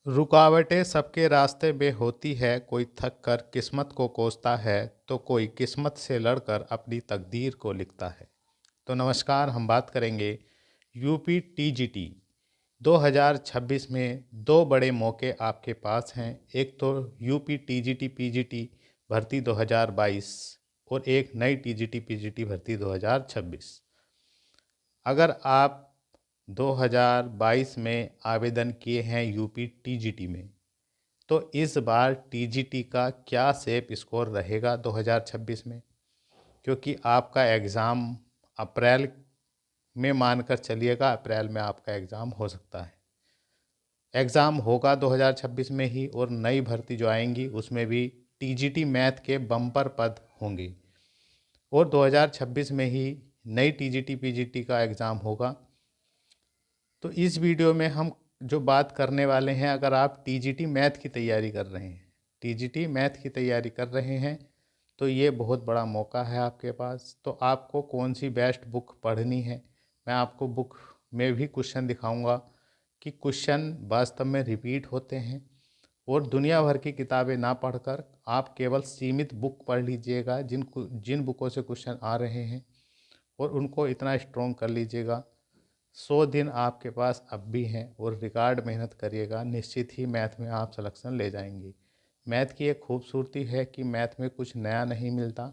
रुकावटें सबके रास्ते में होती है, कोई थक कर किस्मत को कोसता है तो कोई किस्मत से लड़कर अपनी तकदीर को लिखता है। तो नमस्कार, हम बात करेंगे यूपी टीजीटी 2026 में। दो बड़े मौके आपके पास हैं, एक तो यूपी टीजीटी पीजीटी भर्ती 2022 और एक नई टीजीटी पीजीटी भर्ती 2026। अगर आप 2022 में आवेदन किए हैं यूपी टीजीटी में, तो इस बार टीजीटी का क्या सेप स्कोर रहेगा 2026 में, क्योंकि आपका एग्ज़ाम अप्रैल में मानकर चलिएगा, अप्रैल में आपका एग्ज़ाम हो सकता है। एग्ज़ाम होगा 2026 में ही, और नई भर्ती जो आएंगी उसमें भी टीजीटी मैथ के बम्पर पद होंगे, और 2026 में ही नई टीजीटी पीजीटी का एग्ज़ाम होगा। तो इस वीडियो में हम जो बात करने वाले हैं, अगर आप टीजीटी मैथ की तैयारी कर रहे हैं, टीजीटी मैथ की तैयारी कर रहे हैं, तो ये बहुत बड़ा मौका है आपके पास। तो आपको कौन सी बेस्ट बुक पढ़नी है, मैं आपको बुक में भी क्वेश्चन दिखाऊंगा कि क्वेश्चन वास्तव में रिपीट होते हैं। और दुनिया भर की किताबें ना पढ़कर आप केवल सीमित बुक पढ़ लीजिएगा, जिन बुकों से क्वेश्चन आ रहे हैं, और उनको इतना स्ट्रॉन्ग कर लीजिएगा। 100 दिन आपके पास अब भी हैं, और रिकॉर्ड मेहनत करिएगा, निश्चित ही मैथ में आप सिलेक्शन ले जाएंगे। मैथ की एक खूबसूरती है कि मैथ में कुछ नया नहीं मिलता,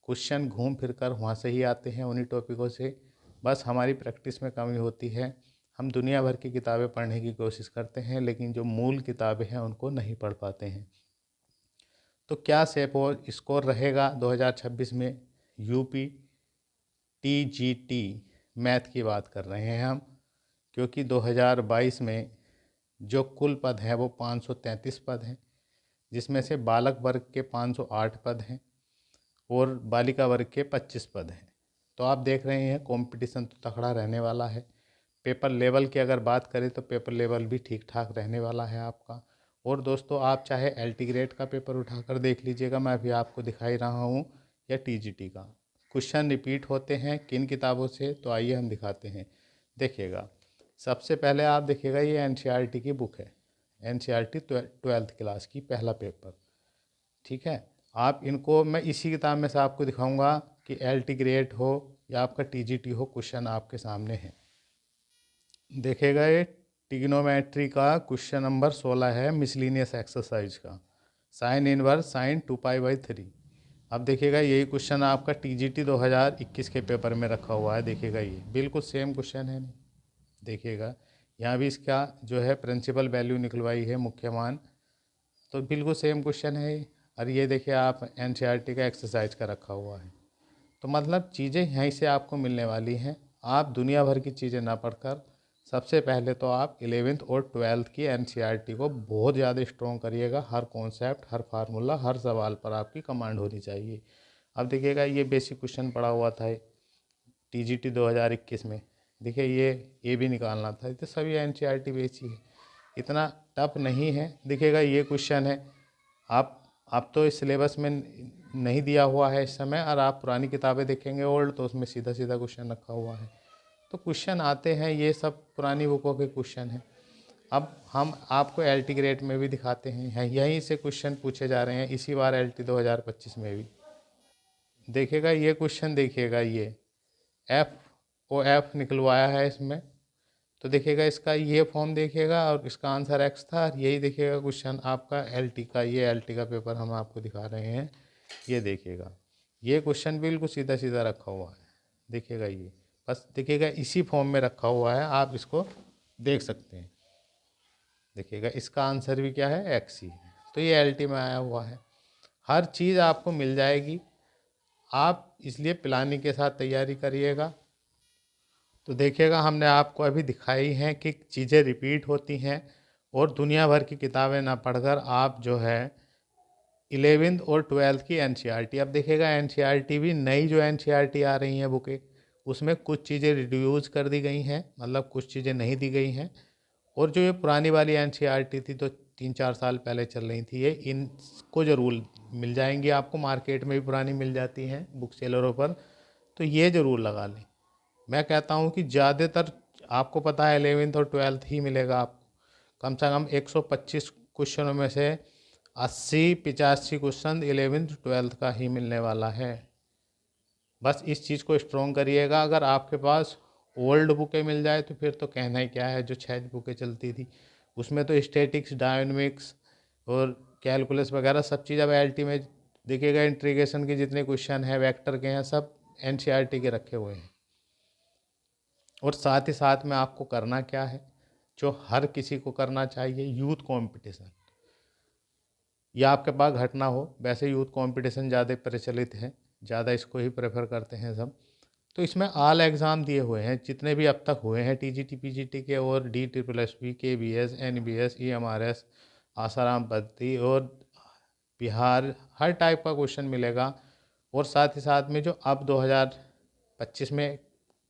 क्वेश्चन घूम फिर कर वहाँ से ही आते हैं, उन्हीं टॉपिकों से। बस हमारी प्रैक्टिस में कमी होती है। हम दुनिया भर की किताबें पढ़ने की कोशिश करते हैं, लेकिन जो मूल किताबें हैं उनको नहीं पढ़ पाते हैं। तो क्या सेप और स्कोर रहेगा 2026 में यूपी टीजीटी मैथ की बात कर रहे हैं हम, क्योंकि 2022 में जो कुल पद हैं वो 533 पद हैं, जिसमें से बालक वर्ग के 508 पद हैं और बालिका वर्ग के 25 पद हैं। तो आप देख रहे हैं कंपटीशन तो तगड़ा रहने वाला है। पेपर लेवल की अगर बात करें तो पेपर लेवल भी ठीक ठाक रहने वाला है आपका। और दोस्तों, आप चाहे एलटी ग्रेड का पेपर उठाकर देख लीजिएगा, मैं अभी आपको दिखाई रहा हूँ, या टीजीटी का। क्वेश्चन रिपीट होते हैं किन किताबों से, तो आइए हम दिखाते हैं। देखिएगा, सबसे पहले आप देखिएगा, ये एनसीईआरटी की बुक है, एनसीईआरटी 12th क्लास की पहला पेपर। ठीक है, आप इनको मैं इसी किताब में से आपको दिखाऊंगा कि एलटी ग्रेड हो या आपका टीजीटी हो, क्वेश्चन आपके सामने है। देखेगा, ये ट्रिग्नोमेट्री का क्वेश्चन नंबर 16 है, मिसलिनियस एक्सरसाइज का, साइन इनवर्स साइन 2π/3। अब देखिएगा, यही क्वेश्चन आपका टीजीटी 2021 के पेपर में रखा हुआ है। देखिएगा, ये बिल्कुल सेम क्वेश्चन है। देखिएगा, यहाँ भी इसका जो है प्रिंसिपल वैल्यू निकलवाई है, मुख्य मान, तो बिल्कुल सेम क्वेश्चन है। और ये देखिए, आप एनसीईआरटी का एक्सरसाइज का रखा हुआ है। तो मतलब चीज़ें यहीं से आपको मिलने वाली हैं। आप दुनिया भर की चीज़ें ना पढ़कर सबसे पहले तो आप 11th और 12th की एनसीईआरटी को बहुत ज़्यादा स्ट्रॉन्ग करिएगा। हर कॉन्सेप्ट, हर फार्मूला, हर सवाल पर आपकी कमांड होनी चाहिए। अब देखिएगा, ये बेसिक क्वेश्चन पड़ा हुआ था टीजीटी 2021 में। देखिए, ये भी निकालना था। तो सभी एनसीईआरटी बेसिक है, इतना टफ नहीं है। देखिएगा, ये क्वेश्चन है, आप तो इस सिलेबस में नहीं दिया हुआ है इस समय, और आप पुरानी किताबें देखेंगे ओल्ड, तो उसमें सीधा सीधा क्वेश्चन रखा हुआ है। तो क्वेश्चन आते हैं, ये सब पुरानी बुकों के क्वेश्चन हैं। अब हम आपको एलटी ग्रेड में भी दिखाते हैं, यहीं से क्वेश्चन पूछे जा रहे हैं इसी बार एलटी 2025 में भी। देखिएगा, ये क्वेश्चन देखिएगा, ये एफ निकलवाया है इसमें। तो देखिएगा, इसका ये फॉर्म देखिएगा, और इसका आंसर एक्स था। यही देखिएगा क्वेश्चन आपका एलटी का, ये एलटी का पेपर हम आपको दिखा रहे हैं। ये देखिएगा, ये क्वेश्चन बिल्कुल सीधा सीधा रखा हुआ है। देखिएगा, ये बस देखिएगा इसी फॉर्म में रखा हुआ है, आप इसको देख सकते हैं। देखिएगा, इसका आंसर भी क्या है, एक्स ही है। तो ये एलटी में आया हुआ है। हर चीज़ आपको मिल जाएगी, आप इसलिए प्लानिंग के साथ तैयारी करिएगा। तो देखिएगा, हमने आपको अभी दिखाई हैं कि चीज़ें रिपीट होती हैं, और दुनिया भर की किताबें ना पढ़कर आप जो है 11th और 12th की एनसीईआरटी। अब देखिएगा, एनसीईआरटी भी नई जो एनसीईआरटी आ रही हैं बुकें, उसमें कुछ चीज़ें रिड्यूस कर दी गई हैं, मतलब कुछ चीज़ें नहीं दी गई हैं। और जो ये पुरानी वाली एनसीईआरटी थी, तो 3-4 साल पहले चल रही थी, ये इनको ज़रूर मिल जाएंगी आपको। मार्केट में भी पुरानी मिल जाती हैं बुक सेलरों पर, तो ये ज़रूर लगा लें। मैं कहता हूँ कि ज़्यादातर आपको पता है 11th और 12th ही मिलेगा आपको, कम से कम 125 क्वेश्चनों में से 80-85 क्वेश्चन 11th-12th का ही मिलने वाला है। बस इस चीज़ को स्ट्रॉन्ग करिएगा। अगर आपके पास ओल्ड बुकें मिल जाए तो फिर तो कहना ही क्या है, जो 6 बुकें चलती थी उसमें तो स्टैटिक्स, डायनेमिक्स और कैलकुलस वगैरह सब चीज़ अब एलटी में देखिएगा। इंटीग्रेशन के जितने क्वेश्चन हैं, वेक्टर के हैं, सब एनसीईआरटी के रखे हुए हैं। और साथ ही साथ में आपको करना क्या है, जो हर किसी को करना चाहिए, यूथ कंपटीशन। या आपके पास घटना हो, वैसे यूथ कंपटीशन ज़्यादा प्रचलित है, ज़्यादा इसको ही प्रेफर करते हैं सब। तो इसमें ऑल एग्ज़ाम दिए हुए हैं जितने भी अब तक हुए हैं, टीजीटी, पीजीटी के और DSSB, KBS, NBS, EMRS, Asaram भर्ती और बिहार, हर टाइप का क्वेश्चन मिलेगा। और साथ ही साथ में जो अब 2025 में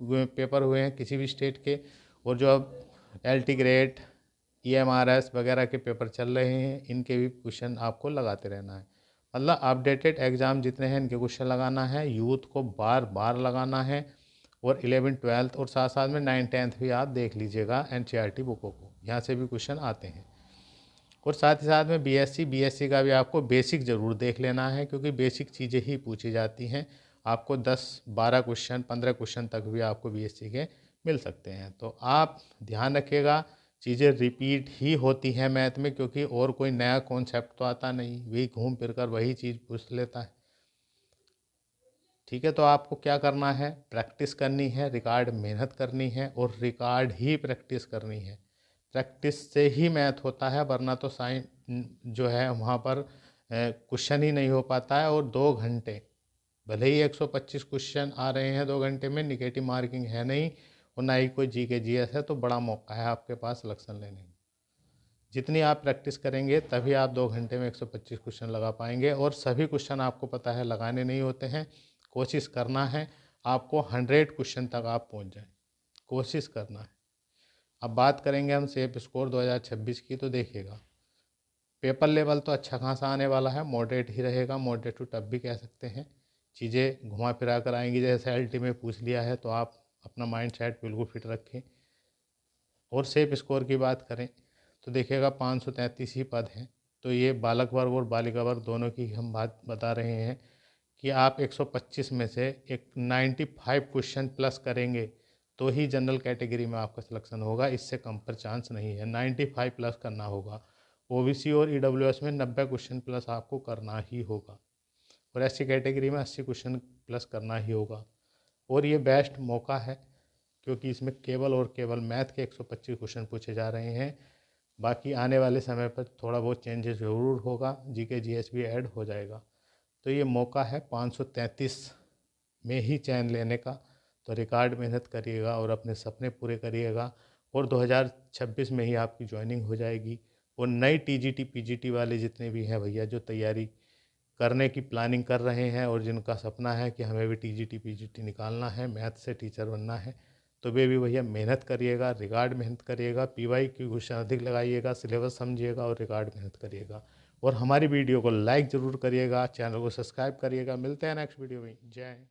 पेपर हुए हैं किसी भी स्टेट के, और जो अब LT ग्रेड, EMRS वगैरह के पेपर चल रहे हैं, इनके भी क्वेश्चन आपको लगाते रहना है। मतलब अपडेटेड एग्ज़ाम जितने हैं इनके क्वेश्चन लगाना है, यूथ को बार बार लगाना है। और 11th-12th और साथ साथ में 9th-10th भी आप देख लीजिएगा एनसीईआरटी बुकों को, यहाँ से भी क्वेश्चन आते हैं। और साथ ही साथ में बीएससी का भी आपको बेसिक ज़रूर देख लेना है, क्योंकि बेसिक चीज़ें ही पूछी जाती हैं। आपको 10-12 क्वेश्चन, 15 क्वेश्चन तक भी आपको बीएससी के मिल सकते हैं। तो आप ध्यान रखिएगा, चीज़ें रिपीट ही होती हैं मैथ में, क्योंकि और कोई नया कॉन्सेप्ट तो आता नहीं, वही घूम फिर कर वही चीज़ पूछ लेता है। ठीक है, तो आपको क्या करना है, प्रैक्टिस करनी है, रिकॉर्ड मेहनत करनी है और रिकॉर्ड ही प्रैक्टिस करनी है। प्रैक्टिस से ही मैथ होता है, वरना तो साइंस जो है वहाँ पर क्वेश्चन ही नहीं हो पाता है। और 2 घंटे, भले ही 125 क्वेश्चन आ रहे हैं 2 घंटे में, निगेटिव मार्किंग है नहीं और ना ही कोई जीके जीएस है, तो बड़ा मौका है आपके पास सिलेक्शन लेने का। जितनी आप प्रैक्टिस करेंगे तभी आप 2 घंटे में 125 क्वेश्चन लगा पाएंगे। और सभी क्वेश्चन आपको पता है लगाने नहीं होते हैं, कोशिश करना है आपको 100 क्वेश्चन तक आप पहुंच जाएं, कोशिश करना है। अब बात करेंगे हम सेफ स्कोर 2026 की, तो देखिएगा पेपर लेवल तो अच्छा खासा आने वाला है, मॉडरेट ही रहेगा, मॉडरेट टू टफ भी कह सकते हैं। चीज़ें घुमा फिरा कर आएंगी, जैसे एलटी में पूछ लिया है तो आप अपना माइंड सेट बिल्कुल फिट रखें। और सेफ स्कोर की बात करें तो देखिएगा 533 ही पद हैं। तो ये बालक वर्ग और बालिका वर्ग दोनों की हम बात बता रहे हैं कि आप 125 में से एक 95 क्वेश्चन प्लस करेंगे तो ही जनरल कैटेगरी में आपका सिलेक्शन होगा, इससे कम पर चांस नहीं है। 95 प्लस करना होगा। ओबीसी और ईडब्ल्यूएस में 90 क्वेश्चन प्लस आपको करना ही होगा, और एससी कैटेगरी में 80 क्वेश्चन प्लस करना ही होगा। और ये बेस्ट मौका है, क्योंकि इसमें केवल और केवल मैथ के 125 क्वेश्चन पूछे जा रहे हैं। बाकी आने वाले समय पर थोड़ा बहुत चेंजेस ज़रूर होगा, जीके जीएस भी ऐड हो जाएगा। तो ये मौका है 533 में ही चयन लेने का। तो रिकॉर्ड मेहनत करिएगा और अपने सपने पूरे करिएगा, और 2026 में ही आपकी ज्वाइनिंग हो जाएगी। और नई टीजीटी पीजीटी वाले जितने भी हैं भैया, जो तैयारी करने की प्लानिंग कर रहे हैं और जिनका सपना है कि हमें भी टीजीटी पीजीटी निकालना है, मैथ से टीचर बनना है, तो वे भी भैया मेहनत करिएगा, रिकॉर्ड मेहनत करिएगा, पीवाई की क्वेश्चन अधिक लगाइएगा, सिलेबस समझिएगा और रिकॉर्ड मेहनत करिएगा। और हमारी वीडियो को लाइक ज़रूर करिएगा, चैनल को सब्सक्राइब करिएगा। मिलते हैं नेक्स्ट वीडियो में। जय हिंद।